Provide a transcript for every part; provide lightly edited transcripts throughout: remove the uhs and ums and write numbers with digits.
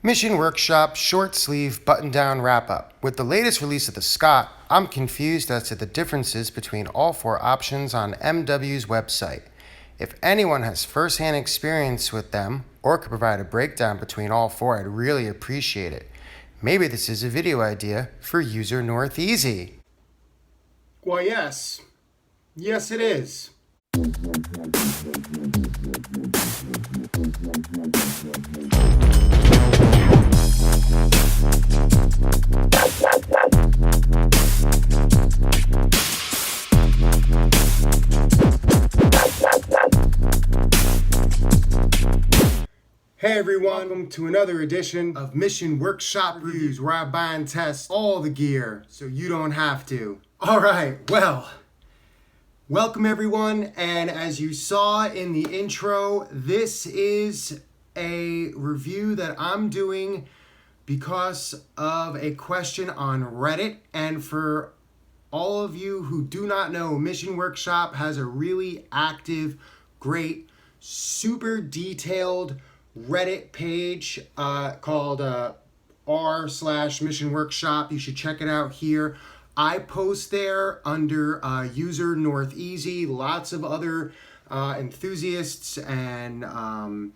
Mission Workshop Short Sleeve Button Down Wrap Up. With the latest release of the Scot, I'm confused as to the differences between all four options on MW's website. If anyone has first-hand experience with them or could provide a breakdown between all four, I'd really appreciate it. Maybe this is a video idea for user Northeasy. Why, yes. Yes, it is. Hey everyone, welcome to another edition of Mission Workshop Reviews, where I buy and test all the gear so you don't have to. Alright, well, welcome everyone, and as you saw in the intro, this is a review that I'm doing because of a question on Reddit. And for all of you who do not know, Mission Workshop has a really active, great, super detailed Reddit page called r/Mission Workshop. You should check it out here. I post there under user Northeasy. Lots of other enthusiasts and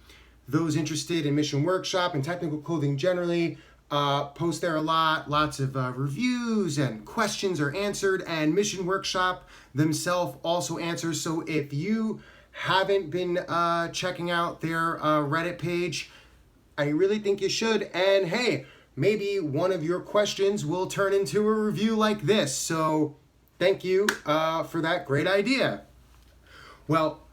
those interested in Mission Workshop and technical clothing generally post there a lot. Lots of reviews and questions are answered, and Mission Workshop themselves also answers. So if you haven't been checking out their Reddit page, I really think you should. And hey, maybe one of your questions will turn into a review like this. So thank you for that great idea. Well,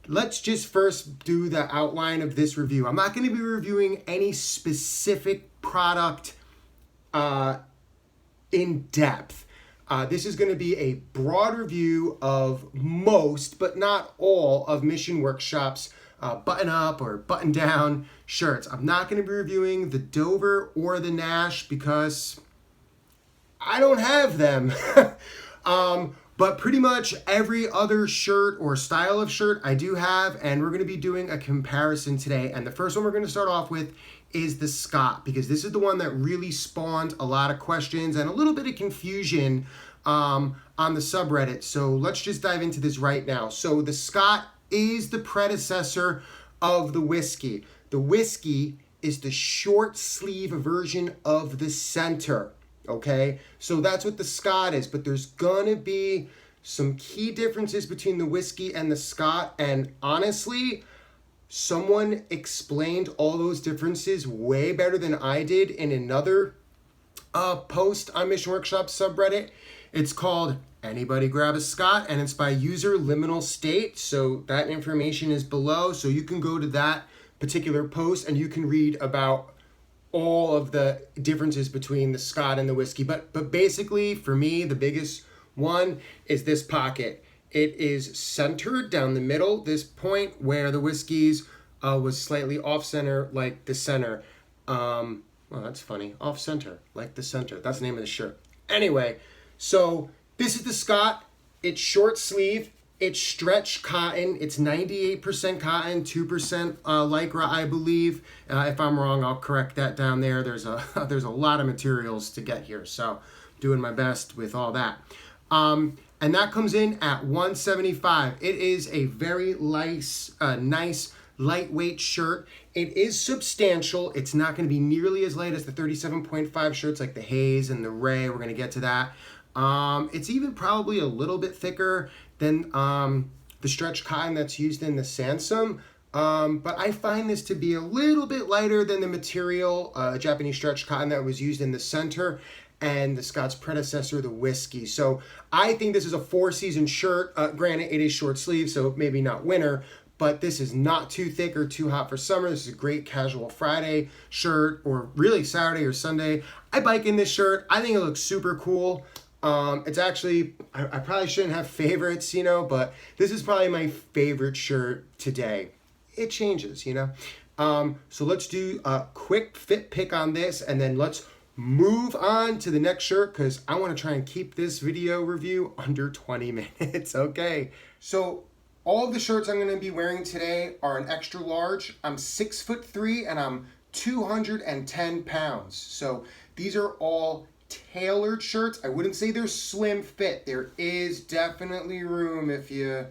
let's just first do the outline of this review. I'm not going to be reviewing any specific product in depth. This is going to be a broad review of most, but not all, of Mission Workshop's button-up or button-down shirts. I'm not going to be reviewing the Dover or the Nash because I don't have them. But pretty much every other shirt or style of shirt I do have, and we're going to be doing a comparison today. And the first one we're going to start off with is the Scot, because this is the one that really spawned a lot of questions and a little bit of confusion on the subreddit. So let's just dive into this right now. So the Scot is the predecessor of the Whiskey. The Whiskey is the short sleeve version of the Center. Okay, so that's what the Scot is, but there's gonna be some key differences between the Whiskey and the Scot, and honestly, someone explained all those differences way better than I did in another post on Mission Workshop subreddit. It's called Anybody Grab a Scot, and it's by user Liminal State, so that information is below, so you can go to that particular post and you can read about all of the differences between the Scot and the Whiskey. But basically, for me, the biggest one is this pocket. It is centered down the middle, this point where the Whiskey's was slightly off-center, like the Center. Well, that's funny. Off-center, like the Center. That's the name of the shirt. Anyway, so this is the Scot. It's short sleeve. It's stretch cotton. It's 98% cotton, 2% lycra, I believe. If I'm wrong, I'll correct that down there. There's a lot of materials to get here, so I'm doing my best with all that. And that comes in at $175. It is a very nice, lightweight shirt. It is substantial. It's not going to be nearly as light as the 37.5 shirts like the Haze and the Ray. We're going to get to that. It's even probably a little bit thicker than the stretch cotton that's used in the Sansom. But I find this to be a little bit lighter than the material, Japanese stretch cotton that was used in the Center and the Scot's predecessor, the Whiskey. So I think this is a 4-season shirt. Granted, it is short sleeve, so maybe not winter, but this is not too thick or too hot for summer. This is a great casual Friday shirt, or really Saturday or Sunday. I bike in this shirt. I think it looks super cool. It's actually, I probably shouldn't have favorites, but this is probably my favorite shirt today. It changes, So let's do a quick fit pick on this, and then let's move on to the next shirt, because I want to try and keep this video review under 20 minutes. Okay, so all of the shirts I'm going to be wearing today are an extra large. I'm 6'3" and I'm 210 pounds. So these are all tailored shirts. I wouldn't say they're slim fit. There is definitely room if you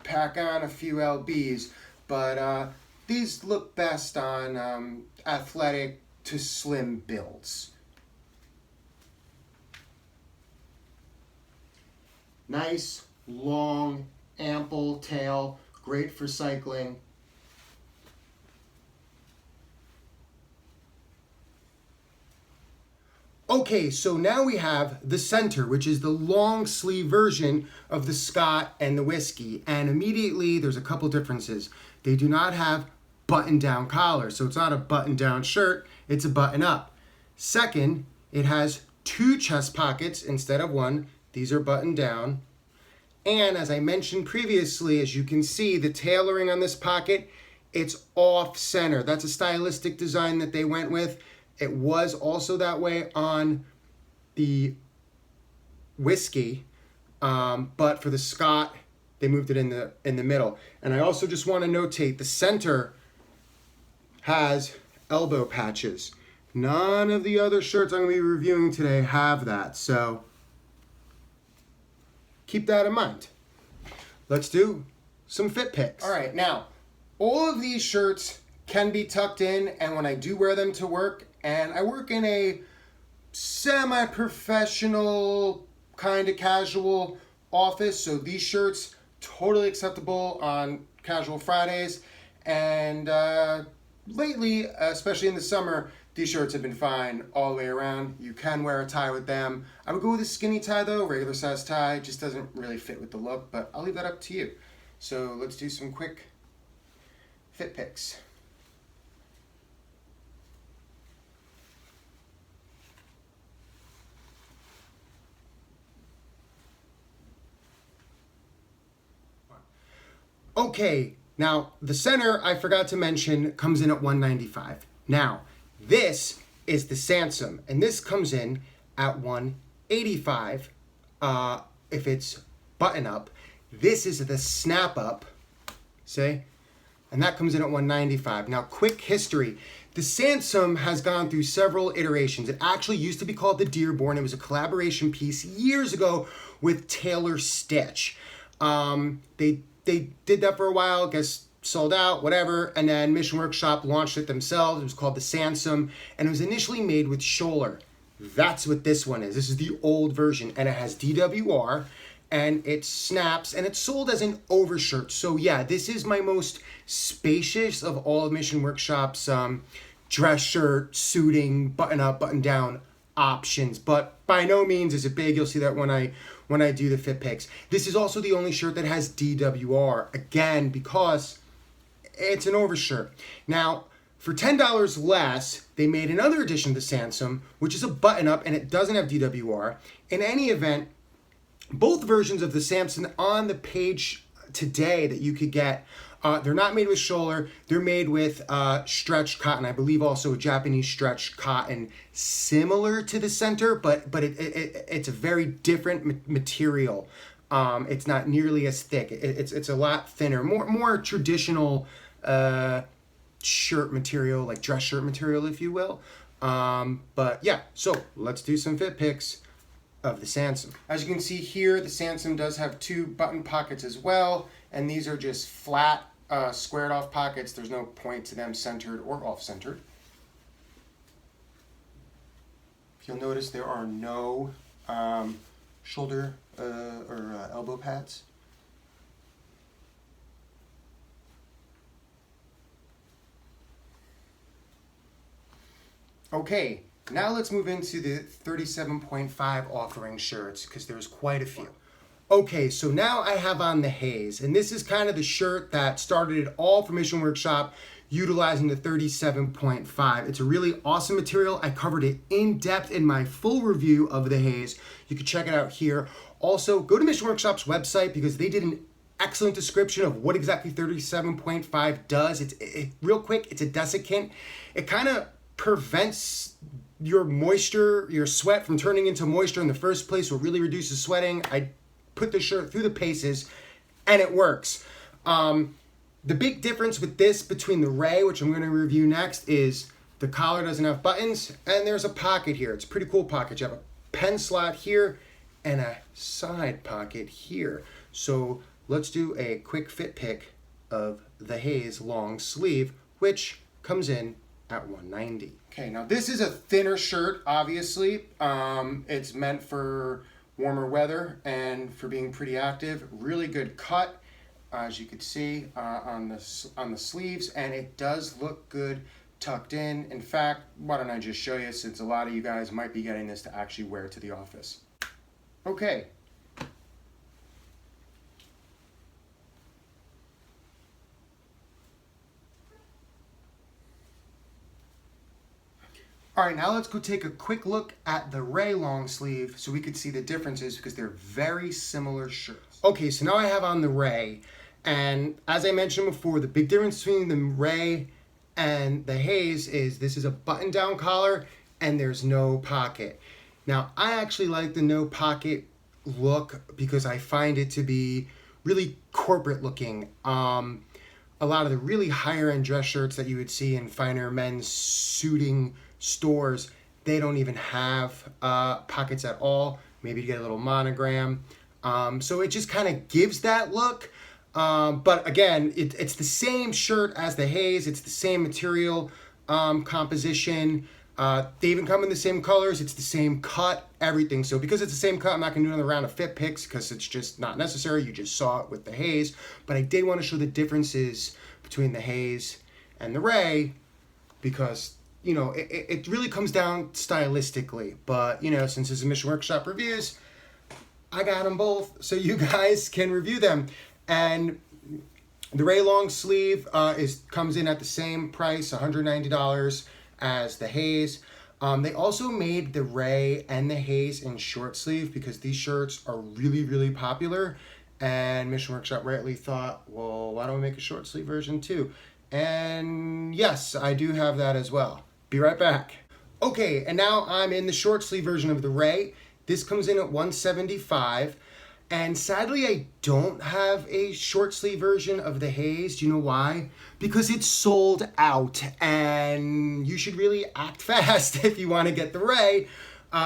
pack on a few lbs, but these look best on athletic to slim builds. Nice, long, ample tail, great for cycling. Okay, so now we have the center, which is the long sleeve version of the Scot and the whiskey. And immediately there's a couple differences. They do not have button down collars. So it's not a button down shirt, it's a button up. Second, it has 2 chest pockets instead of 1. These are buttoned down. And as I mentioned previously, as you can see, the tailoring on this pocket, it's off center. That's a stylistic design that they went with. It was also that way on the whiskey, but for the Scot, they moved it in the middle. And I also just want to notate the center has elbow patches. None of the other shirts I'm going to be reviewing today have that, so keep that in mind. Let's do some fit picks. All right, now, all of these shirts can be tucked in, and when I do wear them to work, and I work in a semi-professional, kind of casual office, so these shirts totally acceptable on casual Fridays. And lately, especially in the summer, these shirts have been fine all the way around. You can wear a tie with them. I would go with a skinny tie though, regular size tie. Just doesn't really fit with the look, but I'll leave that up to you. So let's do some quick fit picks. Okay, now the center, I forgot to mention, comes in at $195. Now, this is the Sansom, and this comes in at $185 if it's button up. This is the snap up, see? And that comes in at $195. Now, quick history. The Sansom has gone through several iterations. It actually used to be called the Dearborn. It was a collaboration piece years ago with Taylor Stitch. They did that for a while, guess sold out, whatever, and then Mission Workshop launched it themselves. It was called the Sansom, and it was initially made with shoulder. That's what this one is. This is the old version, and it has DWR, and it snaps, and it's sold as an overshirt. So yeah, this is my most spacious of all of Mission Workshop's dress shirt, suiting, button up, button down options, but by no means is it big. You'll see that when I do the fit picks. This is also the only shirt that has DWR, again, because it's an overshirt. Now, for $10 less, they made another edition of the Sansom, which is a button up, and it doesn't have DWR. In any event, both versions of the Sansom on the page today that you could get, they're not made with shoulder. They're made with stretched cotton. I believe also a Japanese stretched cotton, similar to the center, but it's a very different material. It's not nearly as thick. It's a lot thinner, more traditional shirt material, like dress shirt material, if you will. But yeah, so let's do some fit picks of the Sansom. As you can see here, the Sansom does have 2 button pockets as well, and these are just flat, squared off pockets. There's no point to them centered or off centered. If you'll notice, there are no shoulder or elbow pads. Okay, now let's move into the 37.5 offering shirts, because there's quite a few. Okay, so now I have on the Haze, and this is kind of the shirt that started it all for Mission Workshop, utilizing the 37.5. It's a really awesome material. I covered it in depth in my full review of the Haze. You can check it out here. Also, go to Mission Workshop's website, because they did an excellent description of what exactly 37.5 does. Real quick, it's a desiccant. It kind of prevents your moisture, your sweat from turning into moisture in the first place, so it really reduces sweating. I put the shirt through the paces, and it works. The big difference with this between the Ray, which I'm going to review next, is The collar doesn't have buttons, and there's a pocket here. It's a pretty cool pocket. You have a pen slot here and a side pocket here. So let's do a quick fit pick of the Haze long sleeve, which comes in at $190. Okay, now this is a thinner shirt, obviously. It's meant for warmer weather and for being pretty active. Really good cut, as you can see on the sleeves, and it does look good tucked in. In fact, why don't I just show you, since a lot of you guys might be getting this to actually wear to the office. Okay. All right, now let's go take a quick look at the Ray long sleeve so we could see the differences, because they're very similar shirts. Okay, so now I have on the Ray, and as I mentioned before, the big difference between the Ray and the Haze is this is a button-down collar and there's no pocket. Now, I actually like the no pocket look because I find it to be really corporate looking. A lot of the really higher end dress shirts that you would see in finer men's suiting stores, they don't even have pockets at all. Maybe you get a little monogram. So it just kind of gives that look. But again, it's the same shirt as the Haze. It's the same material composition. They even come in the same colors. It's the same cut, everything. So because it's the same cut, I'm not going to do another round of fit picks because it's just not necessary. You just saw it with the Haze. But I did want to show the differences between the Haze and the Ray because, you know, it really comes down stylistically. But, you know, since it's a Mission Workshop reviews, I got them both so you guys can review them. And the Ray long sleeve comes in at the same price, $190, as the Haze. They also made the Ray and the Haze in short sleeve because these shirts are really, really popular. And Mission Workshop rightly thought, well, why don't we make a short sleeve version too? And yes, I do have that as well. Be right back. Okay, and now I'm in the short sleeve version of the Ray. This comes in at $175. And sadly, I don't have a short sleeve version of the Haze. Do you know why? Because it's sold out, and you should really act fast if you want to get the Ray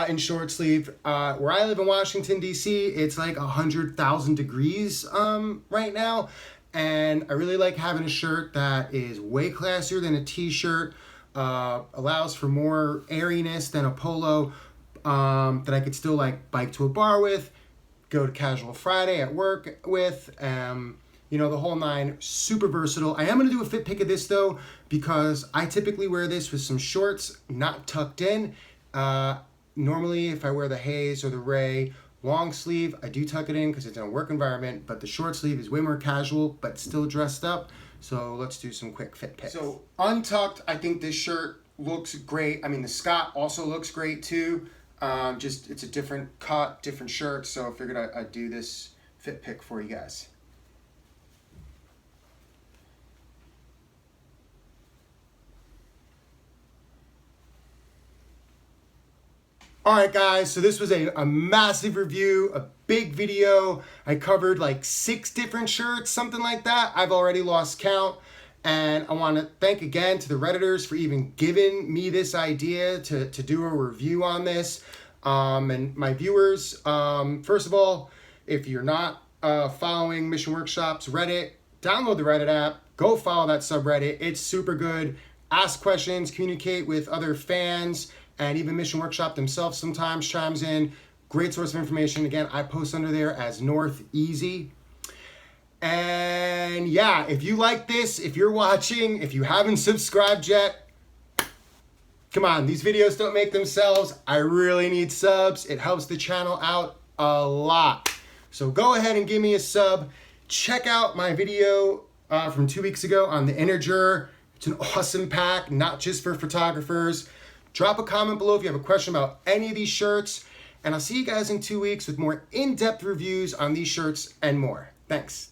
in short sleeve. Where I live in Washington, D.C., it's like 100,000 degrees right now, and I really like having a shirt that is way classier than a t-shirt, allows for more airiness than a polo, that I could still like bike to a bar with, go to Casual Friday at work with, you know, the whole nine. Super versatile. I am going to do a fit pick of this though, because I typically wear this with some shorts not tucked in. Normally if I wear the Haze or the Ray long sleeve, I do tuck it in because it's in a work environment, but the short sleeve is way more casual but still dressed up. So let's do some quick fit picks. So untucked, I think this shirt looks great. I mean, the Scot also looks great too. Just it's a different cut, different shirt, so I figured I'd do this fit pick for you guys. Alright guys, so this was a massive review, a big video. I covered like 6 different shirts, something like that. I've already lost count. And I want to thank again to the Redditors for even giving me this idea to do a review on this. And my viewers, first of all, if you're not following Mission Workshop's Reddit, download the Reddit app, go follow that subreddit. It's super good. Ask questions, communicate with other fans, and even Mission Workshop themselves sometimes chimes in. Great source of information. Again, I post under there as North Easy. And yeah, if you like this, if you're watching, if you haven't subscribed yet, come on, these videos don't make themselves. I really need subs. It helps the channel out a lot. So go ahead and give me a sub. Check out my video from 2 weeks ago on the Integer. It's an awesome pack, not just for photographers. Drop a comment below if you have a question about any of these shirts. And I'll see you guys in 2 weeks with more in-depth reviews on these shirts and more. Thanks.